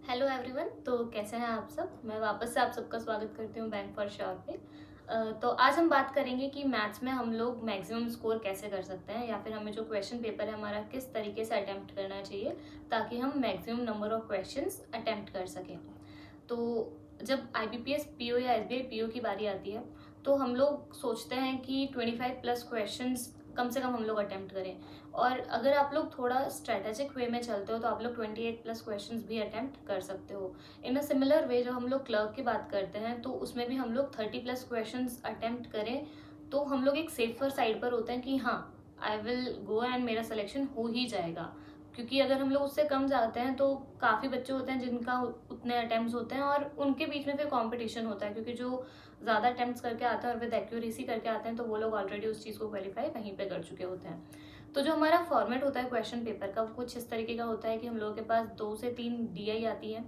Hello everyone. तो कैसे हैं आप सब। मैं वापस से आप सबका स्वागत करती हूँ बैंक फॉर श्योर पे। तो आज हम बात करेंगे कि मैथ्स में हम लोग मैक्सिमम स्कोर कैसे कर सकते हैं, या फिर हमें जो क्वेश्चन पेपर है हमारा किस तरीके से अटेम्प्ट करना चाहिए ताकि हम maximum number of questions attempt कर सकें। तो जब IBPS PO या SBI PO की बारी आती है तो हम लोग सोचते हैं कि 25 प्लस क्वेश्चंस कम से कम हम लोग अटेम्प्ट करें, और अगर आप लोग थोड़ा स्ट्रेटेजिक वे में चलते हो तो आप लोग 28 प्लस क्वेश्चंस भी अटेम्प्ट कर सकते हो। इन अ सिमिलर वे जब हम लोग क्लर्क की बात करते हैं तो उसमें भी हम लोग 30 प्लस क्वेश्चंस अटेम्प्ट करें तो हम लोग एक सेफर साइड पर होते हैं कि हाँ, आई विल गो एंड मेरा सिलेक्शन हो ही जाएगा। क्योंकि अगर हम लोग उससे कम जाते हैं तो काफ़ी बच्चे होते हैं जिनका उतने अटेम्प्ट्स होते हैं और उनके बीच में फिर कंपटीशन होता है, क्योंकि जो ज़्यादा अटेम्प्ट्स करके आते हैं और विद एक्यूरेसी करके आते हैं तो वो लोग ऑलरेडी उस चीज़ को क्वालिफाई वहीं पे कर चुके होते हैं। तो जो हमारा फॉर्मेट होता है क्वेश्चन पेपर का वो कुछ इस तरीके का होता है कि हम लोगों के पास 2 से 3 DI आती है,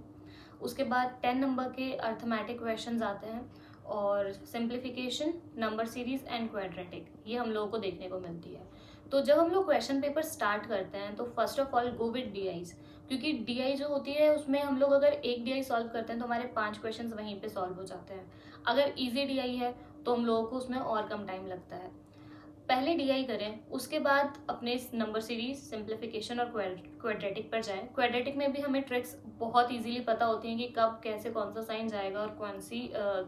उसके बाद 10 नंबर के अर्थमेटिक क्वेश्चन आते हैं, और simplification, number series and quadratic ये हम लोगों को देखने को मिलती है। तो जब हम लोग क्वेश्चन पेपर स्टार्ट करते हैं तो first of all go with DIs, क्योंकि DI जो होती है उसमें हम लोग अगर एक DI सॉल्व करते हैं तो हमारे 5 क्वेश्चन वहीं पे सॉल्व हो जाते हैं। अगर ईजी DI है तो हम लोगों को उसमें और कम टाइम लगता है। पहले DI करें, उसके बाद अपने नंबर सीरीज, सिंप्लीफिकेशन और क्वाड्रेटिक पर जाएं। क्वाड्रेटिक में भी हमें ट्रिक्स बहुत इजीली पता होती हैं कि कब कैसे कौन सा साइन जाएगा और कौन सी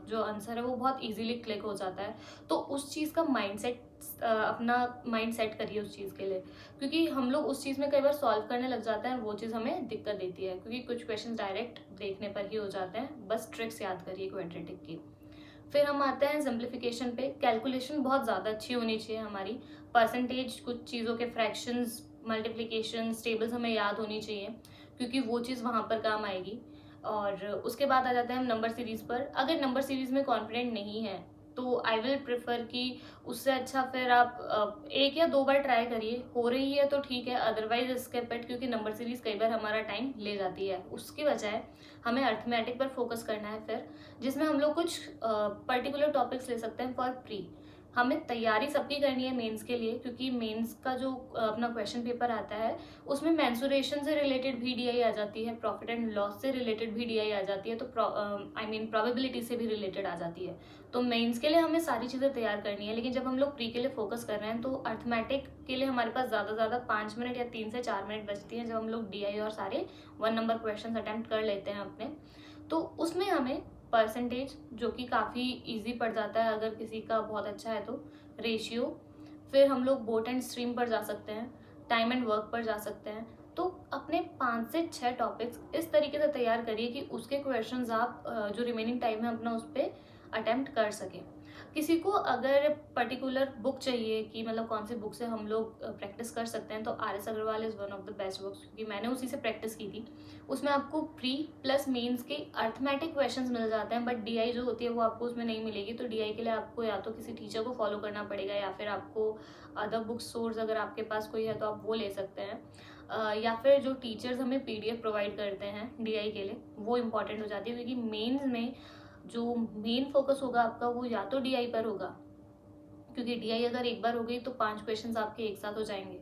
जो आंसर है वो बहुत इजीली क्लिक हो जाता है। तो उस चीज़ का माइंडसेट, अपना माइंड सेट करिए उस चीज़ के लिए, क्योंकि हम लोग उस चीज़ में कई बार सॉल्व करने लग जाते हैं और वो चीज़ हमें दिक्कत देती है, क्योंकि कुछ क्वेश्चन डायरेक्ट देखने पर ही हो जाते हैं। बस ट्रिक्स याद करिए क्वाड्रेटिक की। फिर हम आते हैं सिंप्लीफिकेशन पे। कैलकुलेशन बहुत ज़्यादा अच्छी होनी चाहिए हमारी। परसेंटेज, कुछ चीज़ों के फ्रैक्शंस, मल्टीप्लिकेशन, टेबल्स हमें याद होनी चाहिए, क्योंकि वो चीज़ वहाँ पर काम आएगी। और उसके बाद आ जाते हैं हम नंबर सीरीज़ पर। अगर नंबर सीरीज़ में कॉन्फिडेंट नहीं है तो आई विल प्रेफर कि उससे अच्छा फिर आप एक या दो बार ट्राई करिए, हो रही है तो ठीक है, अदरवाइज स्किप इट, क्योंकि नंबर सीरीज़ कई बार हमारा टाइम ले जाती है। उसकी बजाय हमें अर्थमेटिक पर फोकस करना है फिर, जिसमें हम लोग कुछ पर्टिकुलर टॉपिक्स ले सकते हैं फॉर प्री। हमें तैयारी सबकी करनी है मेंस के लिए, क्योंकि मेंस का जो अपना क्वेश्चन पेपर आता है उसमें मेंसुरेशन से रिलेटेड भी DI आ जाती है, प्रॉफिट एंड लॉस से रिलेटेड भी DI आ जाती है, तो आई मीन प्रोबेबिलिटी से भी रिलेटेड आ जाती है। तो मेंस के लिए हमें सारी चीज़ें तैयार करनी है, लेकिन जब हम लोग प्री के लिए फोकस कर रहे हैं तो अर्थमेटिक के लिए हमारे पास ज़्यादा से ज़्यादा 5 मिनट या 3 से 4 मिनट बचती हैं, जब हम लोग DI और सारे 1 नंबर क्वेश्चन अटेम्प्ट कर लेते हैं अपने। तो उसमें हमें परसेंटेज, जो कि काफ़ी इजी पड़ जाता है अगर किसी का बहुत अच्छा है तो, रेशियो, फिर हम लोग बोट एंड स्ट्रीम पर जा सकते हैं, टाइम एंड वर्क पर जा सकते हैं। तो अपने 5 से 6 टॉपिक्स इस तरीके से तैयार करिए कि उसके क्वेश्चंस आप जो रिमेनिंग टाइम है अपना उस पर अटेम्प्ट कर सकें। किसी को अगर पर्टिकुलर बुक चाहिए कि मतलब कौन सी बुक से हम लोग प्रैक्टिस कर सकते हैं, तो RS Agarwal is one of the best books, क्योंकि मैंने उसी से प्रैक्टिस की थी। उसमें आपको प्री प्लस मेंस के अर्थमेटिक क्वेश्चंस मिल जाते हैं, बट DI जो होती है वो आपको उसमें नहीं मिलेगी। तो DI के लिए आपको या तो किसी टीचर को फॉलो करना पड़ेगा, या फिर आपको अदर बुक सोर्स अगर आपके पास कोई है तो आप वो ले सकते हैं, या फिर जो टीचर्स हमें PDF प्रोवाइड करते हैं DI के लिए वो इम्पॉर्टेंट हो जाती है, क्योंकि मेंस में जो मेन फोकस होगा आपका वो या तो DI पर होगा, क्योंकि DI अगर एक बार हो गई तो 5 क्वेश्चंस आपके एक साथ हो जाएंगे,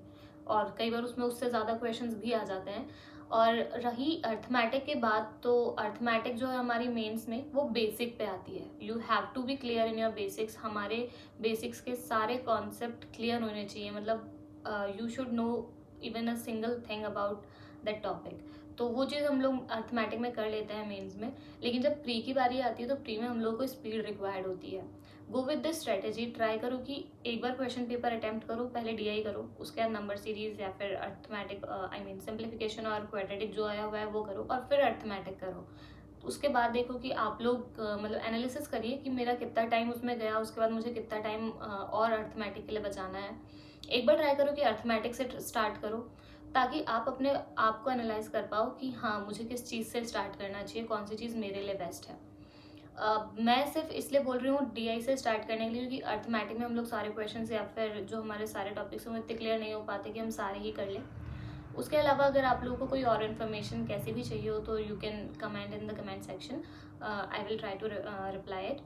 और कई बार उसमें उससे ज़्यादा क्वेश्चंस भी आ जाते हैं। और रही अर्थमेटिक के बाद, तो अर्थमेटिक जो है हमारी मेंस में वो बेसिक पे आती है। You have to be clear in your basics. हमारे बेसिक्स के सारे कॉन्सेप्ट क्लियर होने चाहिए, मतलब you should know even a single thing about that topic. तो वो चीज़ हम लोग अर्थमेटिक में कर लेते हैं मेंस में। लेकिन जब प्री की बारी आती है तो प्री में हम लोग को स्पीड रिक्वायर्ड होती है। Go with this strategy. Try करो कि एक बार क्वेश्चन पेपर अटेम्प्ट करो, पहले DI करो, उसके बाद नंबर सीरीज या फिर अर्थमेटिक, आई मीन सिंप्लीफिकेशन और क्वाड्रेटिक जो आया हुआ है वो करो, और फिर अर्थमेटिक करो। उसके बाद देखो कि आप लोग मतलब एनालिसिस करिए कि मेरा कितना टाइम उसमें गया, उसके बाद मुझे कितना टाइम और अर्थमेटिक के लिए बचाना है। एक बार ट्राई करो कि अर्थमेटिक से स्टार्ट करो, ताकि आप अपने आप को एनालाइज कर पाओ कि हाँ, मुझे किस चीज़ से स्टार्ट करना चाहिए, कौन सी चीज़ मेरे लिए बेस्ट है। मैं सिर्फ इसलिए बोल रही हूँ DI से स्टार्ट करने के लिए, क्योंकि अर्थमेटिक में हम लोग सारे क्वेश्चन या फिर जो हमारे सारे टॉपिक्स हैं वो इतने क्लियर नहीं हो पाते कि हम सारे ही कर लें। उसके अलावा अगर आप लोगों को कोई और इन्फॉर्मेशन कैसी भी चाहिए हो तो you can comment in the comment section, I will try to reply it.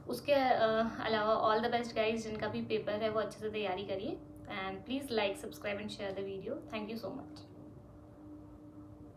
उसके अलावा ऑल द बेस्ट गाइज, जिनका भी पेपर है वो अच्छे से तैयारी करिए, and please like, subscribe and share the video. Thank you so much.